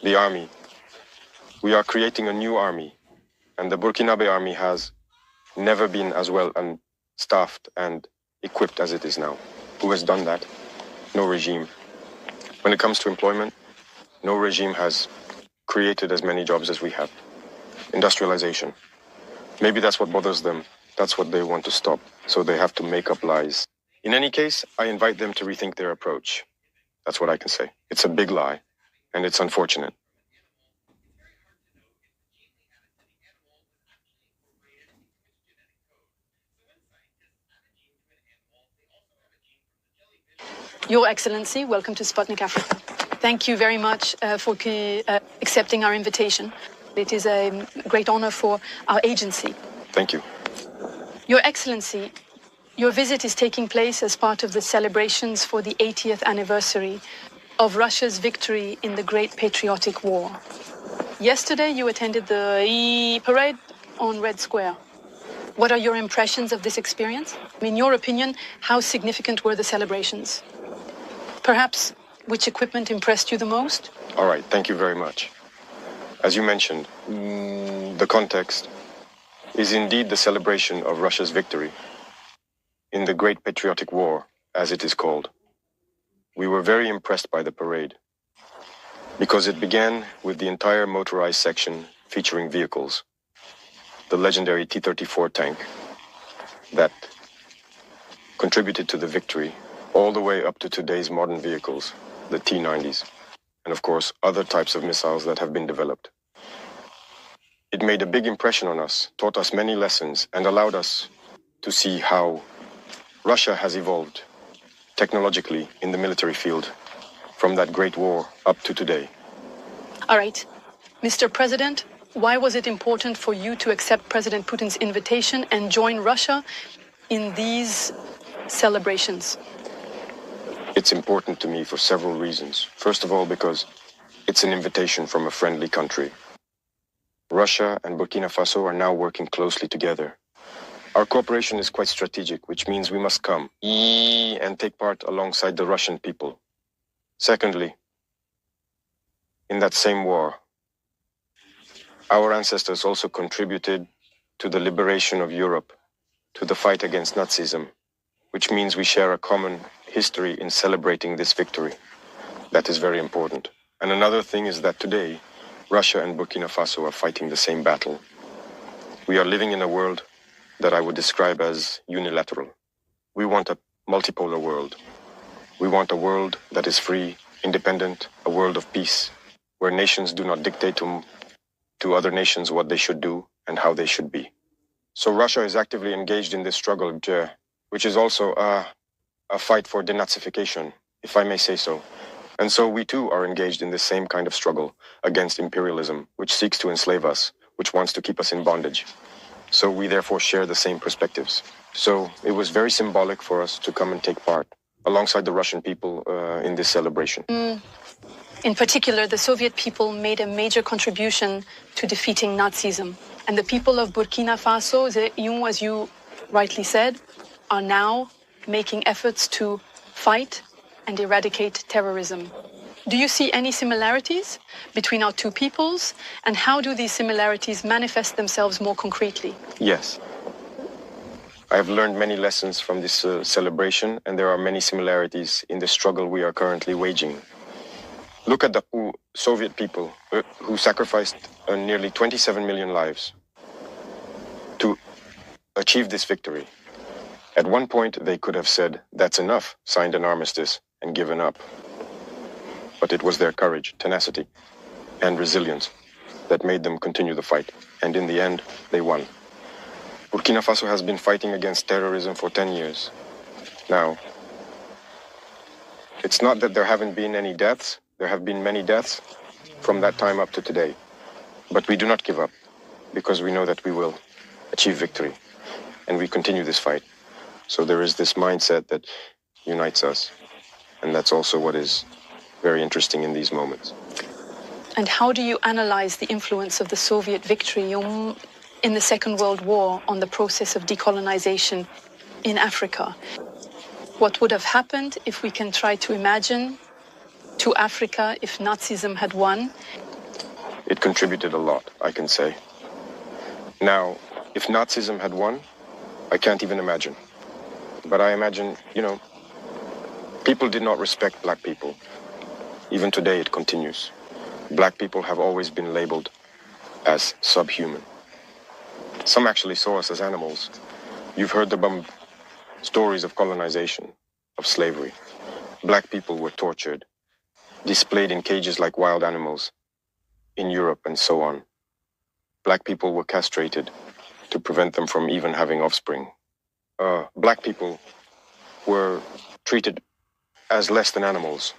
the army. We are creating a new army, and the Burkinabe army has never been as well staffed and equipped as it is now. Who has done that? No regime. When it comes to employment, no regime has created as many jobs as we have. Industrialization. Maybe that's what bothers them. That's what they want to stop. So they have to make up lies. In any case, I invite them to rethink their approach. That's what I can say. It's a big lie, and it's unfortunate. Your Excellency, welcome to Sputnik Africa. Thank you very much for accepting our invitation. It is a great honor for our agency. Thank you. Your Excellency, your visit is taking place as part of the celebrations for the 80th anniversary of Russia's victory in the Great Patriotic War. Yesterday, you attended the parade on Red Square. What are your impressions of this experience? In your opinion, how significant were the celebrations? Perhaps, which equipment impressed you the most? All right, thank you very much. As you mentioned, the context is indeed the celebration of Russia's victory in the Great Patriotic War, as it is called. We were very impressed by the parade because it began with the entire motorized section featuring vehicles. The legendary T-34 tank that contributed to the victory all the way up to today's modern vehicles, the T-90s, and of course other types of missiles that have been developed. It made a big impression on us, taught us many lessons, and allowed us to see how Russia has evolved technologically in the military field from that great war up to today. All right. Mr. President, why was it important for you to accept President Putin's invitation and join Russia in these celebrations? It's important to me for several reasons. First of all, because it's an invitation from a friendly country. Russia and Burkina Faso are now working closely together. Our cooperation is quite strategic, which means we must come and take part alongside the Russian people. Secondly, in that same war, our ancestors also contributed to the liberation of Europe, to the fight against Nazism, which means we share a common history in celebrating this victory. That is very important. And another thing is that today, Russia and Burkina Faso are fighting the same battle. We are living in a world that I would describe as unilateral. We want a multipolar world. We want a world that is free, independent, a world of peace, where nations do not dictate to other nations what they should do and how they should be. So Russia is actively engaged in this struggle, which is also a fight for denazification, if I may say so. And so we too are engaged in the same kind of struggle against imperialism, which seeks to enslave us, which wants to keep us in bondage. So we therefore share the same perspectives. So it was very symbolic for us to come and take part alongside the Russian people in this celebration. In particular, the Soviet people made a major contribution to defeating Nazism. And the people of Burkina Faso, as you rightly said, are now making efforts to fight and eradicate terrorism. Do you see any similarities between our two peoples, and how do these similarities manifest themselves more concretely? Yes. I have learned many lessons from this celebration, and there are many similarities in the struggle we are currently waging. Look at the Soviet people who sacrificed nearly 27 million lives to achieve this victory. At one point, they could have said, that's enough, signed an armistice, and given up. But it was their courage, tenacity, and resilience that made them continue the fight. And in the end, they won. Burkina Faso has been fighting against terrorism for 10 years. Now, it's not that there haven't been any deaths. There have been many deaths from that time up to today. But we do not give up, because we know that we will achieve victory. And we continue this fight. So there is this mindset that unites us. And that's also what is very interesting in these moments. And how do you analyze the influence of the Soviet victory in the Second World War on the process of decolonization in Africa? What would have happened if we can try to imagine to Africa if Nazism had won It contributed a lot, I can say. Now, if Nazism had won, I can't even imagine. But I imagine, people did not respect black people. Even today it continues. Black people have always been labeled as subhuman. Some actually saw us as animals. You've heard the stories of colonization, of slavery. Black people were tortured, displayed in cages like wild animals in Europe and so on. Black people were castrated to prevent them from even having offspring. Black people were treated as less than animals.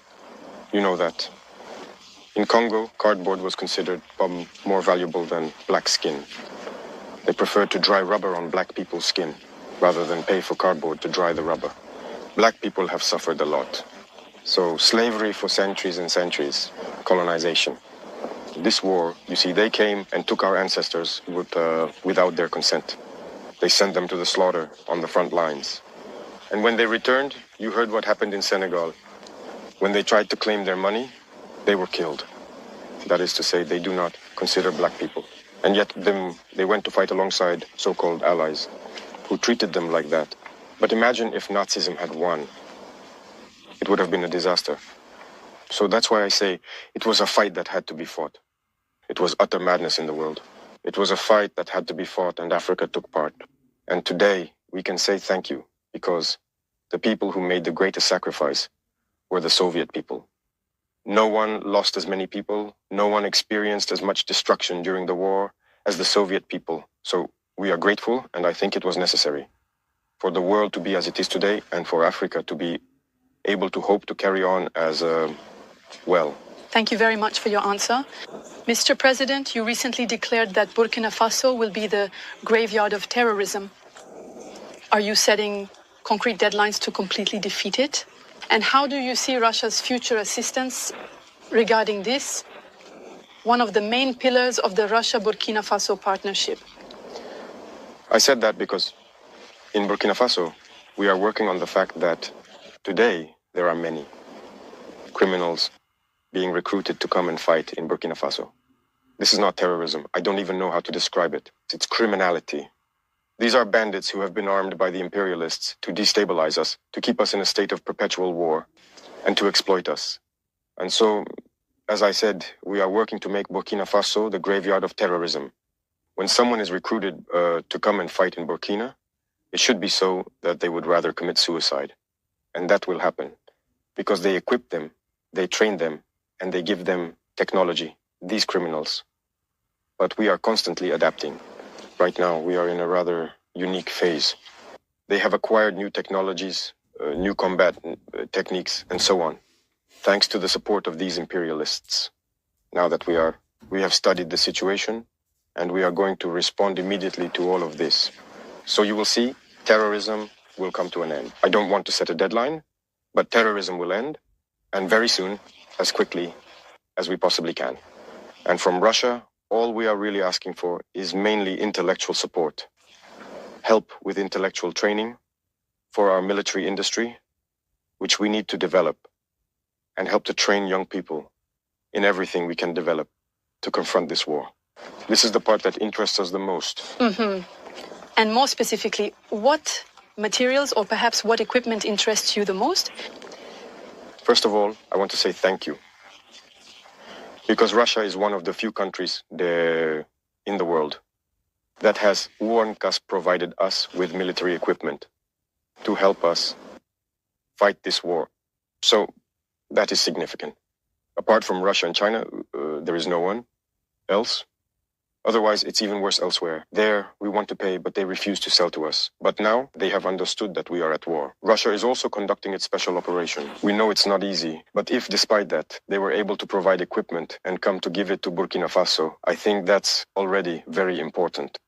You know that. In Congo, cardboard was considered more valuable than black skin. They preferred to dry rubber on black people's skin rather than pay for cardboard to dry the rubber. Black people have suffered a lot. So slavery for centuries and centuries, colonization. This war, you see, they came and took our ancestors without their consent. They sent them to the slaughter on the front lines. And when they returned, you heard what happened in Senegal. When they tried to claim their money, they were killed. That is to say, they do not consider black people. And yet they went to fight alongside so-called allies who treated them like that. But imagine if Nazism had won. It would have been a disaster. So that's why I say it was a fight that had to be fought. It was utter madness in the world. It was a fight that had to be fought, and Africa took part. And today we can say thank you, because the people who made the greatest sacrifice were the Soviet people. No one lost as many people, no one experienced as much destruction during the war as the Soviet people. So we are grateful, and I think it was necessary for the world to be as it is today, and for Africa to be able to hope to carry on as well. Thank you very much for your answer. Mr. President, you recently declared that Burkina Faso will be the graveyard of terrorism. Are you setting concrete deadlines to completely defeat it? And how do you see Russia's future assistance regarding this, one of the main pillars of the Russia-Burkina Faso partnership? I said that because in Burkina Faso, we are working on the fact that today there are many criminals being recruited to come and fight in Burkina Faso. This is not terrorism. I don't even know how to describe it. It's criminality. These are bandits who have been armed by the imperialists to destabilize us, to keep us in a state of perpetual war, and to exploit us. And so, as I said, we are working to make Burkina Faso the graveyard of terrorism. When someone is recruited to come and fight in Burkina, it should be so that they would rather commit suicide. And that will happen, because they equip them, they train them, and they give them technology, these criminals. But we are constantly adapting. Right now, we are in a rather unique phase. They have acquired new technologies, new combat techniques, and so on, thanks to the support of these imperialists. Now that we have studied the situation, and we are going to respond immediately to all of this. So you will see, terrorism will come to an end. I don't want to set a deadline, but terrorism will end, and very soon, as quickly as we possibly can. And from Russia, all we are really asking for is mainly intellectual support. Help with intellectual training for our military industry, which we need to develop, and help to train young people in everything we can develop to confront this war. This is the part that interests us the most. Mm-hmm. And more specifically, what materials or perhaps what equipment interests you the most? First of all, I want to say thank you. Because Russia is one of the few countries in the world that has provided us with military equipment to help us fight this war. So that is significant. Apart from Russia and China, there is no one else. Otherwise, it's even worse elsewhere. There, we want to pay, but they refuse to sell to us. But now, they have understood that we are at war. Russia is also conducting its special operation. We know it's not easy, but if, despite that, they were able to provide equipment and come to give it to Burkina Faso, I think that's already very important.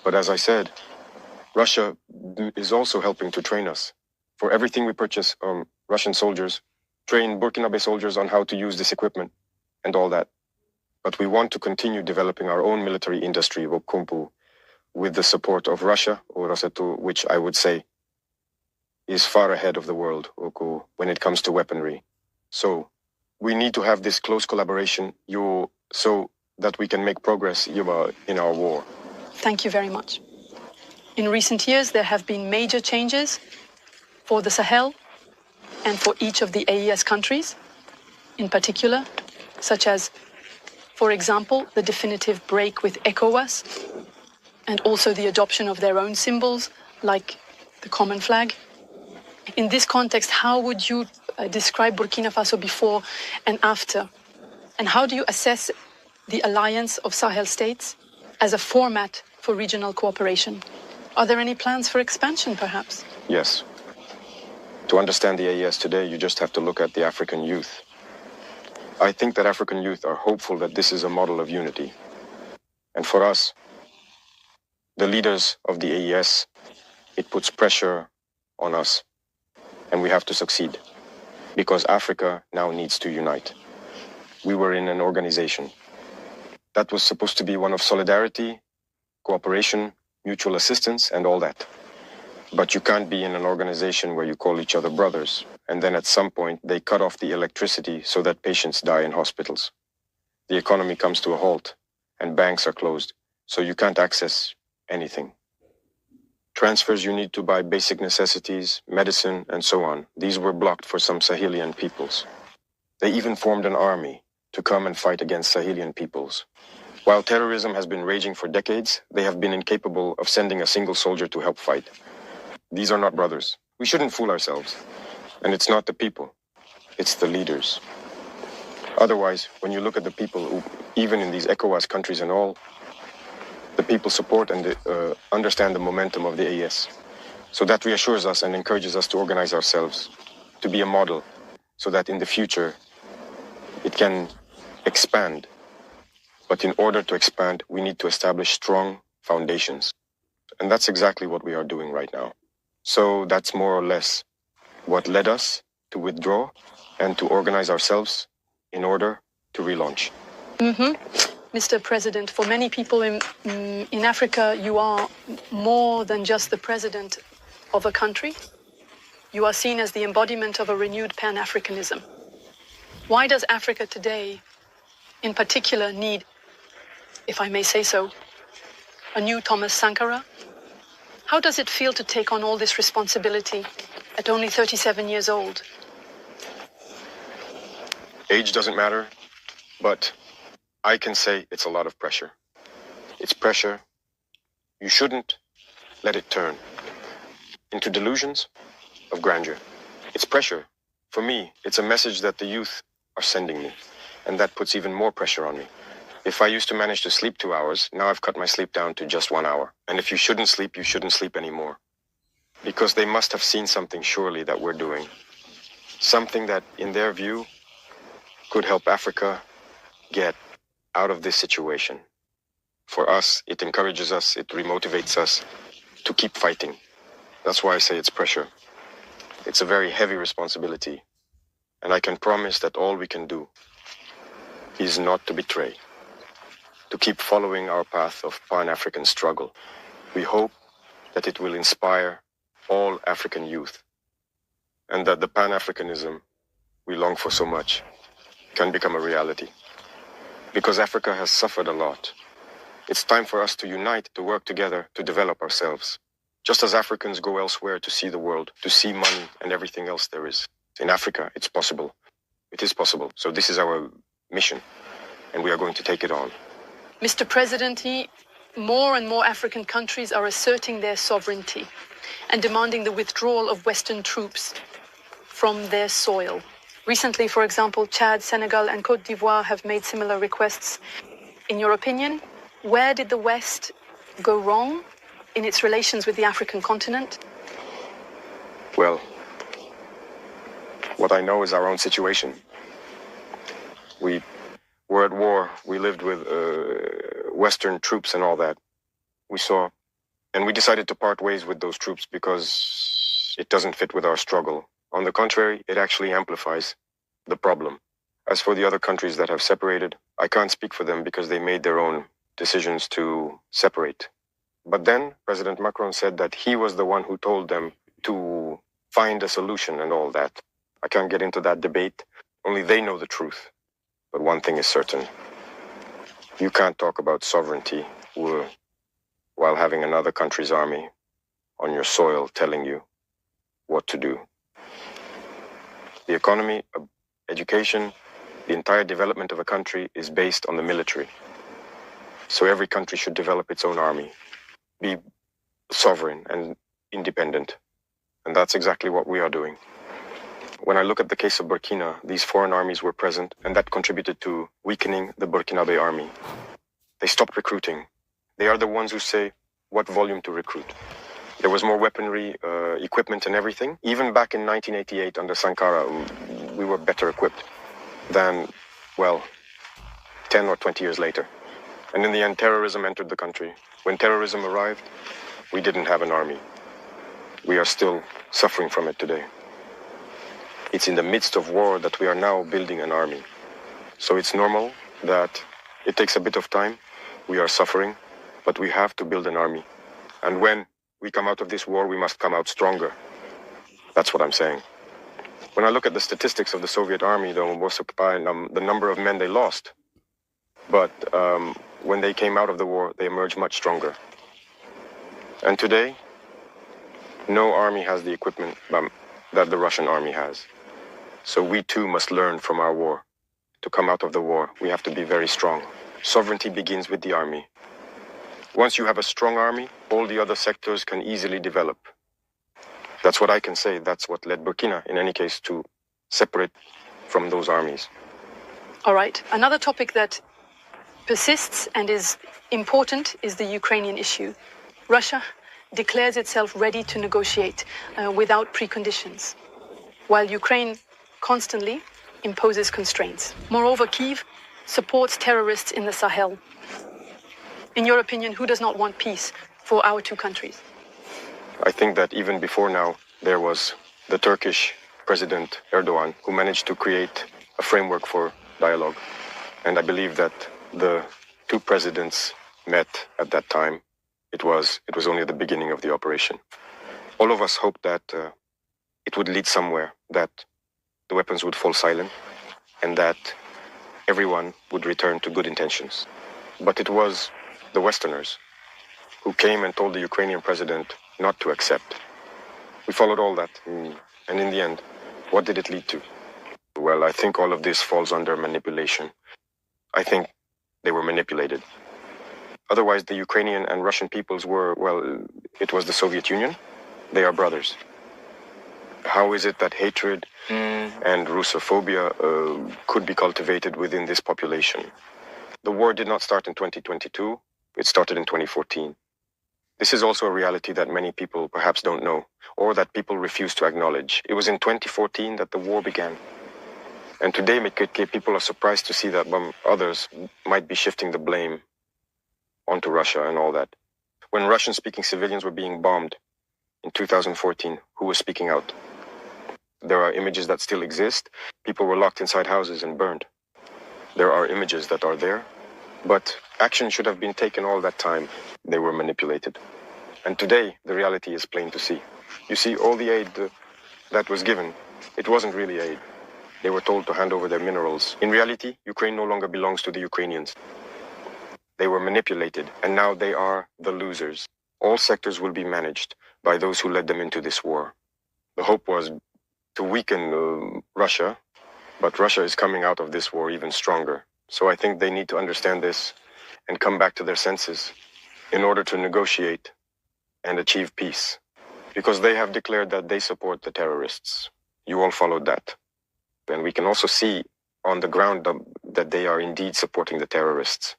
But as I said, Russia is also helping to train us. For everything we purchase, Russian soldiers train Burkinabe soldiers on how to use this equipment and all that. But we want to continue developing our own military industry, Wokumpu, with the support of Russia, or Rosetu, which I would say is far ahead of the world when it comes to weaponry. So we need to have this close collaboration. So that we can make progress in our war. Thank you very much. In recent years, there have been major changes for the Sahel and for each of the AES countries in particular, such as, for example, the definitive break with ECOWAS, and also the adoption of their own symbols, like the common flag. In this context, how would you describe Burkina Faso before and after? And how do you assess the alliance of Sahel states as a format for regional cooperation? Are there any plans for expansion, perhaps? Yes. To understand the AES today, you just have to look at the African youth. I think that African youth are hopeful that this is a model of unity. And for us, the leaders of the AES, it puts pressure on us, and we have to succeed, because Africa now needs to unite. We were in an organization that was supposed to be one of solidarity, cooperation, mutual assistance, and all that. But you can't be in an organization where you call each other brothers, and then at some point they cut off the electricity so that patients die in hospitals. The economy comes to a halt, and banks are closed, so you can't access anything. Transfers you need to buy basic necessities, medicine, and so on, these were blocked for some Sahelian peoples. They even formed an army to come and fight against Sahelian peoples. While terrorism has been raging for decades, they have been incapable of sending a single soldier to help fight. These are not brothers. We shouldn't fool ourselves. And it's not the people, it's the leaders. Otherwise, when you look at the people who, even in these ECOWAS countries and all, the people support and understand the momentum of the AES. So that reassures us and encourages us to organize ourselves, to be a model, so that in the future it can expand. But in order to expand, we need to establish strong foundations. And that's exactly what we are doing right now. So that's more or less what led us to withdraw and to organize ourselves in order to relaunch. Mr. President, for many people in Africa, you are more than just the president of a country. You are seen as the embodiment of a renewed Pan-Africanism. Why does Africa today, in particular, need, if I may say so, a new Thomas Sankara? How does it feel to take on all this responsibility at only 37 years old? Age doesn't matter, but I can say it's a lot of pressure. It's pressure. You shouldn't let it turn into delusions of grandeur. It's pressure. For me, it's a message that the youth are sending me, and that puts even more pressure on me. If I used to manage to sleep 2 hours, now I've cut my sleep down to just 1 hour. And if you shouldn't sleep anymore. Because they must have seen something surely that we're doing. Something that, in their view, could help Africa get out of this situation. For us, it encourages us, it remotivates us to keep fighting. That's why I say it's pressure. It's a very heavy responsibility. And I can promise that all we can do is not to betray, to keep following our path of Pan-African struggle. We hope that it will inspire all African youth, and that the Pan-Africanism we long for so much can become a reality. Because Africa has suffered a lot. It's time for us to unite, to work together, to develop ourselves. Just as Africans go elsewhere to see the world, to see money and everything else there is. In Africa, it's possible. It is possible. So this is our mission, and we are going to take it on. Mr. President, more and more African countries are asserting their sovereignty and demanding the withdrawal of Western troops from their soil. Recently, for example, Chad, Senegal, and Côte d'Ivoire have made similar requests. In your opinion, where did the West go wrong in its relations with the African continent? Well, what I know is our own situation. We were at war. We lived with Western troops and all that. We saw, and we decided to part ways with those troops because it doesn't fit with our struggle. On the contrary, it actually amplifies the problem. As for the other countries that have separated, I can't speak for them because they made their own decisions to separate. But then President Macron said that he was the one who told them to find a solution and all that. I can't get into that debate. Only they know the truth. But one thing is certain. You can't talk about sovereignty while having another country's army on your soil telling you what to do. The economy, education, the entire development of a country is based on the military. So every country should develop its own army, be sovereign and independent. And that's exactly what we are doing. When I look at the case of Burkina, these foreign armies were present, and that contributed to weakening the Burkinabe army. They stopped recruiting. They are the ones who say what volume to recruit. There was more weaponry, equipment and everything. Even back in 1988 under Sankara, we were better equipped than, well, 10 or 20 years later. And in the end, terrorism entered the country. When terrorism arrived, we didn't have an army. We are still suffering from it today. It's in the midst of war that we are now building an army. So it's normal that it takes a bit of time. We are suffering, but we have to build an army. And when we come out of this war, we must come out stronger. That's what I'm saying. When I look at the statistics of the Soviet army, the number of men they lost. But when they came out of the war, they emerged much stronger. And today, no army has the equipment that the Russian army has. So we too must learn from our war. To come out of the war, we have to be very strong. Sovereignty begins with the army. Once you have a strong army, all the other sectors can easily develop. That's what I can say. That's what led Burkina, in any case, to separate from those armies. All right. Another topic that persists and is important is the Ukrainian issue. Russia declares itself ready to negotiate without preconditions, while Ukraine constantly imposes constraints. Moreover, Kyiv supports terrorists in the Sahel. In your opinion, who does not want peace for our two countries? I think that even before now, there was the Turkish President Erdogan, who managed to create a framework for dialogue. And I believe that the two presidents met at that time. It was only the beginning of the operation. All of us hoped that it would lead somewhere, that the weapons would fall silent, and that everyone would return to good intentions. But it was the Westerners who came and told the Ukrainian president not to accept. We followed all that, and in the end, what did it lead to? Well, I think all of this falls under manipulation. I think they were manipulated. Otherwise, the Ukrainian and Russian peoples were, well, it was the Soviet Union. They are brothers. How is it that hatred and Russophobia could be cultivated within this population? The war did not start in 2022. It started in 2014. This is also a reality that many people perhaps don't know, or that people refuse to acknowledge. It was in 2014 that the war began. And today, people are surprised to see that others might be shifting the blame onto Russia and all that. When Russian-speaking civilians were being bombed in 2014, who was speaking out? There are images that still exist. People were locked inside houses and burned. There are images that are there, but action should have been taken all that time. They were manipulated. And today, the reality is plain to see. You see, all the aid that was given, it wasn't really aid. They were told to hand over their minerals. In reality, Ukraine no longer belongs to the Ukrainians. They were manipulated, and now they are the losers. All sectors will be managed by those who led them into this war. The hope was to weaken Russia, but Russia is coming out of this war even stronger. So I think they need to understand this and come back to their senses in order to negotiate and achieve peace. Because they have declared that they support the terrorists. You all followed that. And we can also see on the ground that they are indeed supporting the terrorists.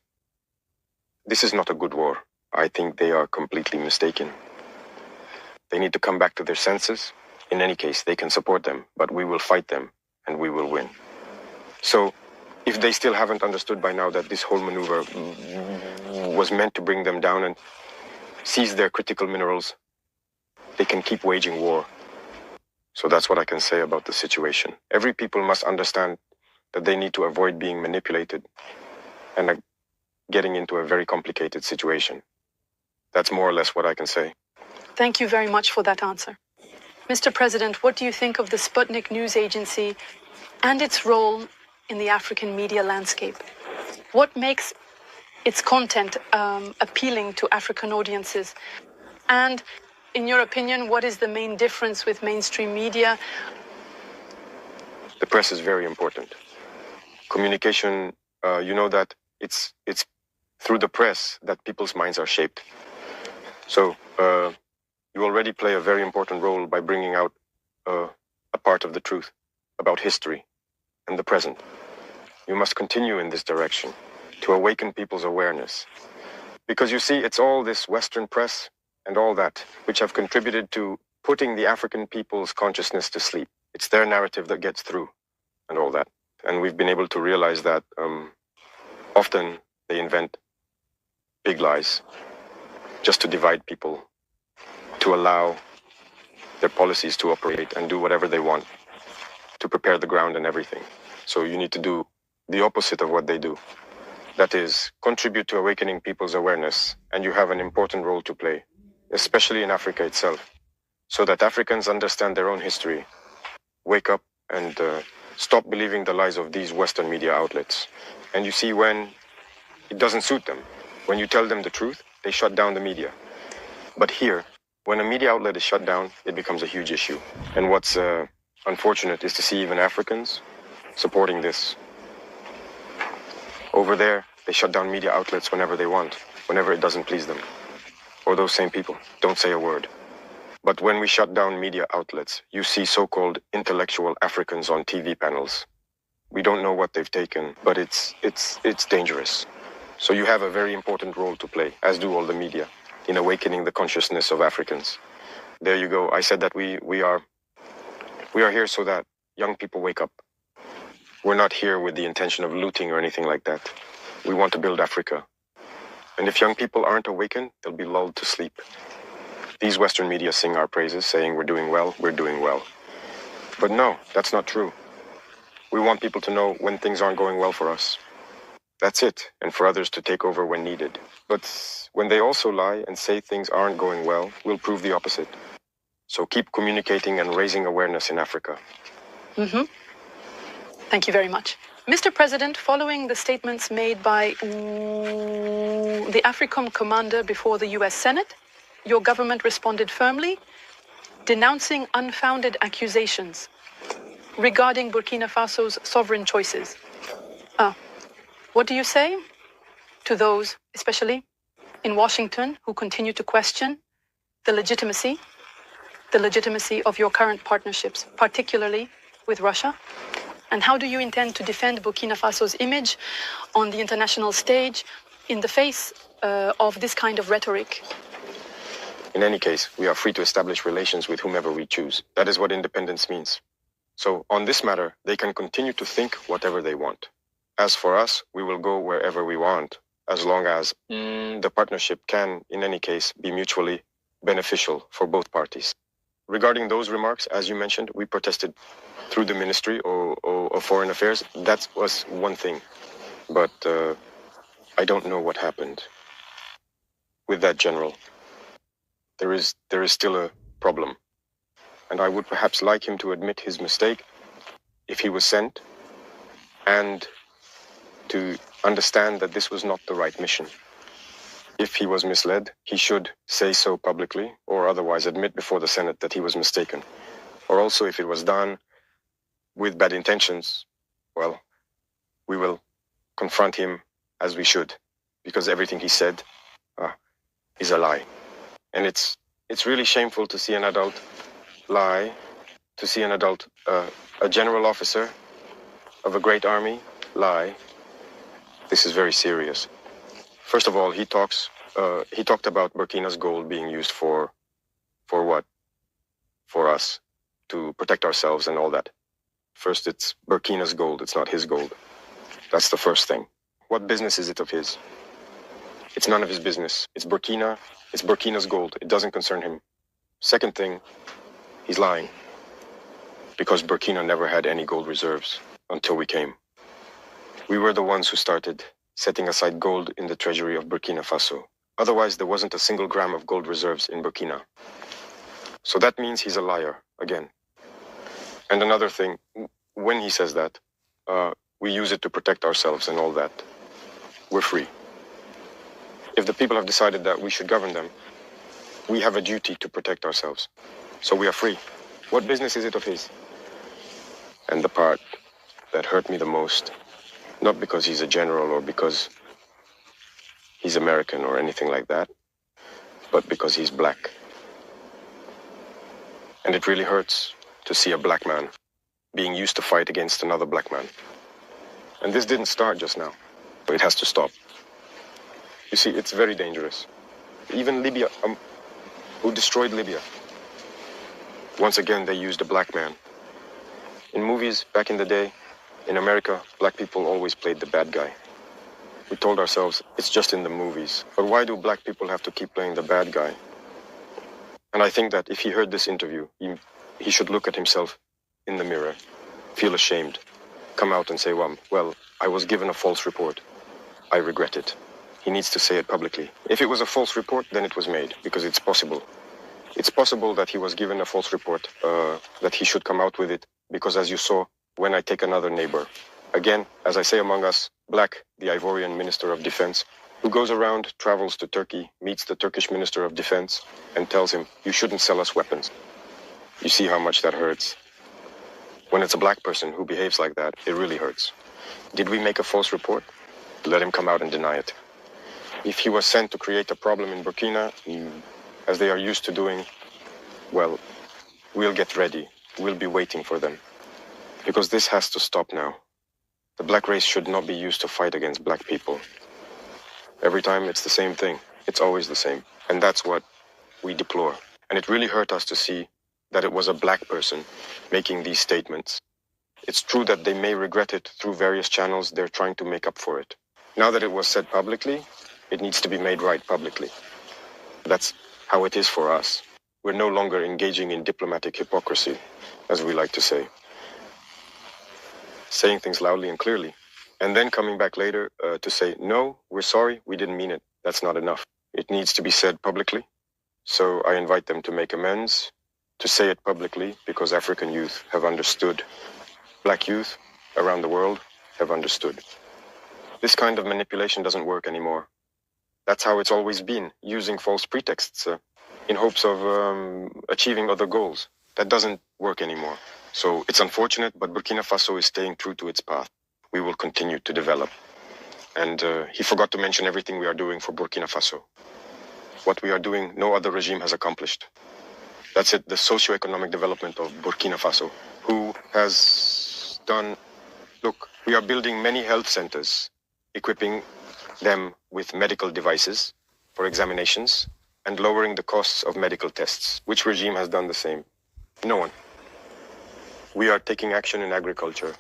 This is not a good war. I think they are completely mistaken. They need to come back to their senses. In any case, they can support them, but we will fight them and we will win. So, if they still haven't understood by now that this whole maneuver was meant to bring them down and seize their critical minerals, they can keep waging war. So that's what I can say about the situation. Every people must understand that they need to avoid being manipulated and getting into a very complicated situation. That's more or less what I can say. Thank you very much for that answer. Mr. President, what do you think of the Sputnik news agency and its role in the African media landscape? What makes its content appealing to African audiences? And in your opinion, what is the main difference with mainstream media? The press is very important. Communication, you know that it's through the press that people's minds are shaped. So you already play a very important role by bringing out a part of the truth about history and the present. You must continue in this direction to awaken people's awareness. Because you see, it's all this Western press and all that which have contributed to putting the African people's consciousness to sleep. It's their narrative that gets through and all that. And we've been able to realize that often they invent big lies just to divide people, to allow their policies to operate and do whatever they want, to prepare the ground and everything. So you need to do the opposite of what they do. That is, contribute to awakening people's awareness, and you have an important role to play, especially in Africa itself, so that Africans understand their own history, wake up and stop believing the lies of these Western media outlets. And you see, when it doesn't suit them, when you tell them the truth, they shut down the media. But here, when a media outlet is shut down, it becomes a huge issue. And what's unfortunate is to see even Africans supporting this. Over there, they shut down media outlets whenever they want, whenever it doesn't please them. Or those same people don't say a word. But when we shut down media outlets, you see so-called intellectual Africans on TV panels. We don't know what they've taken, but it's dangerous. So you have a very important role to play, as do all the media, in awakening the consciousness of Africans. There you go. I said that we are here so that young people wake up. We're not here with the intention of looting or anything like that. We want to build Africa. And if young people aren't awakened, they'll be lulled to sleep. These Western media sing our praises, saying we're doing well, we're doing well. But no, that's not true. We want people to know when things aren't going well for us. That's it, and for others to take over when needed. But when they also lie and say things aren't going well, we'll prove the opposite. So keep communicating and raising awareness in Africa. Thank you very much. Mr. President, following the statements made by the AFRICOM commander before the US Senate, your government responded firmly, denouncing unfounded accusations regarding Burkina Faso's sovereign choices. What do you say to those, especially in Washington, who continue to question the legitimacy of your current partnerships, particularly with Russia? And how do you intend to defend Burkina Faso's image on the international stage in the face of this kind of rhetoric? In any case, we are free to establish relations with whomever we choose. That is what independence means. So on this matter, they can continue to think whatever they want. As for us, we will go wherever we want, as long as the partnership can, in any case, be mutually beneficial for both parties. Regarding those remarks, as you mentioned, we protested through the Ministry of Foreign Affairs. That was one thing. But I don't know what happened with that general. There is still a problem. And I would perhaps like him to admit his mistake if he was sent, and to understand that this was not the right mission. If he was misled, he should say so publicly, or otherwise admit before the Senate that he was mistaken. Or also, if it was done with bad intentions, well, we will confront him as we should, because everything he said is a lie. And it's really shameful to see an adult lie, to see an adult, a general officer of a great army lie. This is very serious. First of all, he talked about Burkina's gold being used for what? For us, to protect ourselves and all that. First, it's Burkina's gold, it's not his gold. That's the first thing. What business is it of his? It's none of his business. It's Burkina's gold. It doesn't concern him. Second thing, he's lying. Because Burkina never had any gold reserves until we came. We were the ones who started setting aside gold in the treasury of Burkina Faso. Otherwise, there wasn't a single gram of gold reserves in Burkina. So that means he's a liar, again. And another thing, when he says that, we use it to protect ourselves and all that. We're free. If the people have decided that we should govern them, we have a duty to protect ourselves. So we are free. What business is it of his? And the part that hurt me the most, not because he's a general or because he's American or anything like that, but because he's black. And it really hurts to see a black man being used to fight against another black man. And this didn't start just now. It has to stop. You see, it's very dangerous. Even Libya, who destroyed Libya, once again they used a black man. In movies back in the day, in America, black people always played the bad guy. We told ourselves, it's just in the movies. But why do black people have to keep playing the bad guy? And I think that if he heard this interview, he should look at himself in the mirror, feel ashamed, come out and say, well, I was given a false report. I regret it. He needs to say it publicly. If it was a false report, then it was made, because it's possible. It's possible that he was given a false report, that he should come out with it, because as you saw, when I take another neighbor, again, as I say among us, Black, the Ivorian Minister of Defense, who goes around, travels to Turkey, meets the Turkish Minister of Defense, and tells him, you shouldn't sell us weapons. You see how much that hurts. When it's a black person who behaves like that, it really hurts. Did we make a false report? Let him come out and deny it. If he was sent to create a problem in Burkina, as they are used to doing, well, we'll get ready. We'll be waiting for them. Because this has to stop now. The black race should not be used to fight against black people. Every time it's the same thing. It's always the same. And that's what we deplore. And it really hurt us to see that it was a black person making these statements. It's true that they may regret it through various channels. They're trying to make up for it. Now that it was said publicly, it needs to be made right publicly. That's how it is for us. We're no longer engaging in diplomatic hypocrisy, as we like to say. Saying things loudly and clearly, and then coming back later to say, no, we're sorry, we didn't mean it. That's not enough. It needs to be said publicly. So I invite them to make amends, to say it publicly, because African youth have understood. Black youth around the world have understood. This kind of manipulation doesn't work anymore. That's how it's always been, using false pretexts in hopes of achieving other goals. That doesn't work anymore. So it's unfortunate, but Burkina Faso is staying true to its path. We will continue to develop. And he forgot to mention everything we are doing for Burkina Faso. What we are doing, no other regime has accomplished. That's it, the socio-economic development of Burkina Faso, who has done, look, we are building many health centers, equipping them with medical devices for examinations and lowering the costs of medical tests. Which regime has done the same? No one. We are taking action in agriculture,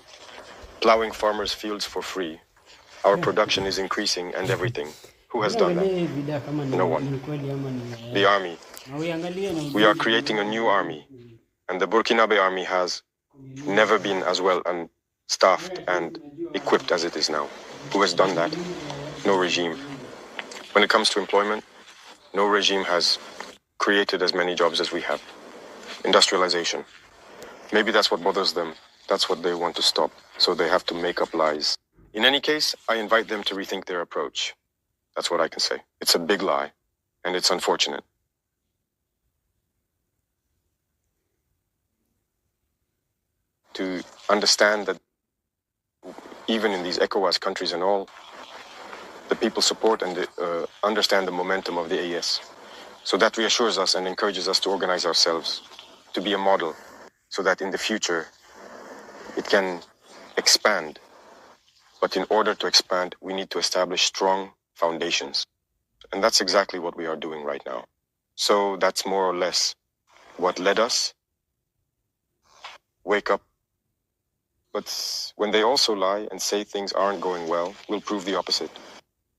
plowing farmers' fields for free. Our production is increasing and everything. Who has done that? No one. The army. We are creating a new army, and the Burkinabe army has never been as well staffed and equipped as it is now. Who has done that? No regime. When it comes to employment, no regime has created as many jobs as we have. Industrialization. Maybe that's what bothers them. That's what they want to stop. So they have to make up lies. In any case, I invite them to rethink their approach. That's what I can say. It's a big lie, and it's unfortunate. To understand that even in these ECOWAS countries and all, the people support and understand the momentum of the AES. So that reassures us and encourages us to organize ourselves, to be a model, so that in the future it can expand. But in order to expand, we need to establish strong foundations. And that's exactly what we are doing right now. So that's more or less what led us. Wake up. But when they also lie and say things aren't going well, we'll prove the opposite.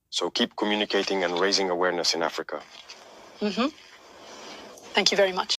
So keep communicating and raising awareness in Africa. Thank you very much.